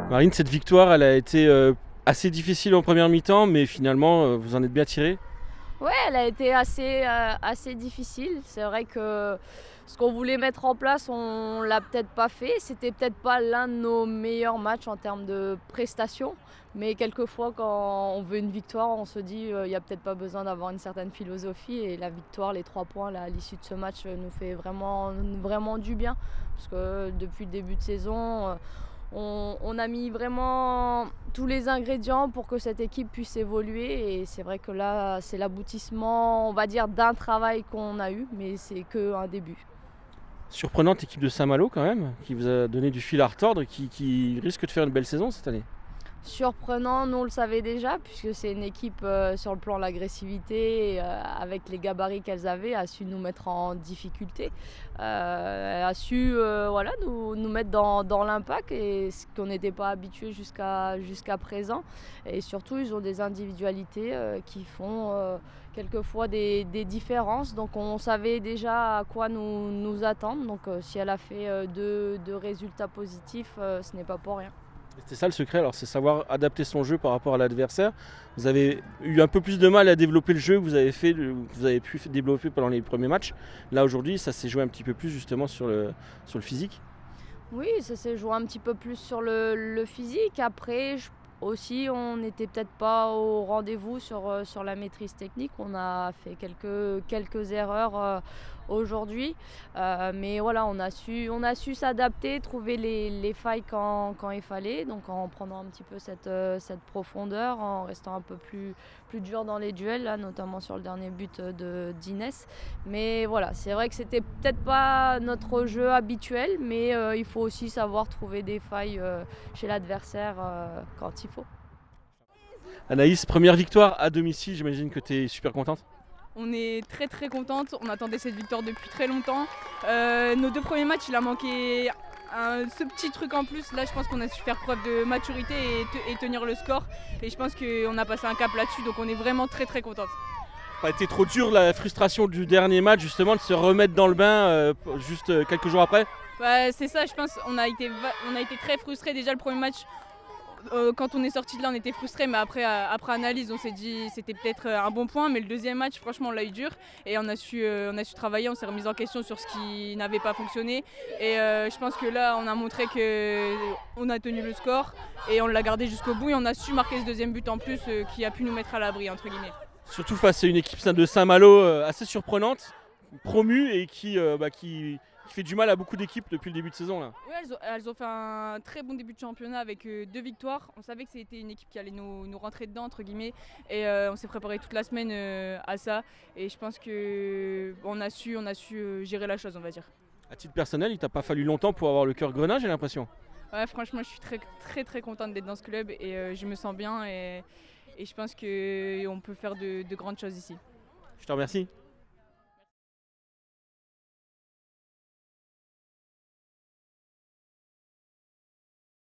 Marine, cette victoire, elle a été assez difficile en première mi-temps, mais finalement, vous en êtes bien tiré. Ouais, elle a été assez difficile. C'est vrai que ce qu'on voulait mettre en place, on l'a peut-être pas fait. C'était peut-être pas l'un de nos meilleurs matchs en termes de prestations. Mais quelquefois, quand on veut une victoire, on se dit il n'y a peut-être pas besoin d'avoir une certaine philosophie. Et la victoire, les 3 points là, à l'issue de ce match, nous fait vraiment du bien. Parce que depuis le début de saison, on a mis vraiment tous les ingrédients pour que cette équipe puisse évoluer et c'est vrai que là c'est l'aboutissement on va dire d'un travail qu'on a eu mais c'est qu'un début. Surprenante équipe de Saint-Malo quand même, qui vous a donné du fil à retordre, qui risque de faire une belle saison cette année. Surprenant, nous on le savait déjà, puisque c'est une équipe sur le plan de l'agressivité, avec les gabarits qu'elles avaient, a su nous mettre en difficulté, a su voilà, nous mettre dans l'impact, et ce qu'on n'était pas habitué jusqu'à présent. Et surtout, ils ont des individualités qui font quelquefois des différences, donc on savait déjà à quoi nous attendre. Donc si elle a fait deux résultats positifs, ce n'est pas pour rien. C'était ça le secret, alors c'est savoir adapter son jeu par rapport à l'adversaire. Vous avez eu un peu plus de mal à développer le jeu que vous avez pu développer pendant les premiers matchs. Là aujourd'hui, ça s'est joué un petit peu plus justement sur le physique. Oui, ça s'est joué un petit peu plus sur le physique. Après, aussi, on n'était peut-être pas au rendez-vous sur la maîtrise technique. On a fait quelques erreurs aujourd'hui. Mais voilà, on a su s'adapter, trouver les failles quand il fallait. Donc en prenant un petit peu cette profondeur, en restant un peu plus dur dans les duels, là, notamment sur le dernier but d'Inès. Mais voilà, c'est vrai que c'était peut-être pas notre jeu habituel, mais il faut aussi savoir trouver des failles chez l'adversaire quand il faut. Anaïs, première victoire à domicile, j'imagine que tu es super contente. On est très très contente, on attendait cette victoire depuis très longtemps. Nos 2 premiers matchs, il a manqué ce petit truc en plus. Là, je pense qu'on a su faire preuve de maturité et tenir le score. Et je pense qu'on a passé un cap là-dessus, donc on est vraiment très très contente. Pas été trop dur la frustration du dernier match justement de se remettre dans le bain juste quelques jours après. C'est ça, je pense. On a été très frustrés déjà le premier match. Quand on est sorti de là, on était frustrés, mais après analyse, on s'est dit c'était peut-être un bon point. Mais le deuxième match, franchement, on l'a eu dur et on a su travailler, on s'est remis en question sur ce qui n'avait pas fonctionné. Et je pense que là, on a montré qu'on a tenu le score et on l'a gardé jusqu'au bout et on a su marquer ce deuxième but en plus qui a pu nous mettre à l'abri, entre guillemets. Surtout face à une équipe de Saint-Malo assez surprenante, promue et qui fait du mal à beaucoup d'équipes depuis le début de saison là. Oui, elles ont fait un très bon début de championnat avec 2 victoires. On savait que c'était une équipe qui allait nous rentrer dedans, entre guillemets. Et on s'est préparé toute la semaine à ça. Et je pense qu'on a su gérer la chose, on va dire. À titre personnel, il t'a pas fallu longtemps pour avoir le cœur grenat, j'ai l'impression. Ouais, franchement, je suis très très très contente d'être dans ce club et je me sens bien et je pense qu'on peut faire de grandes choses ici. Je te remercie.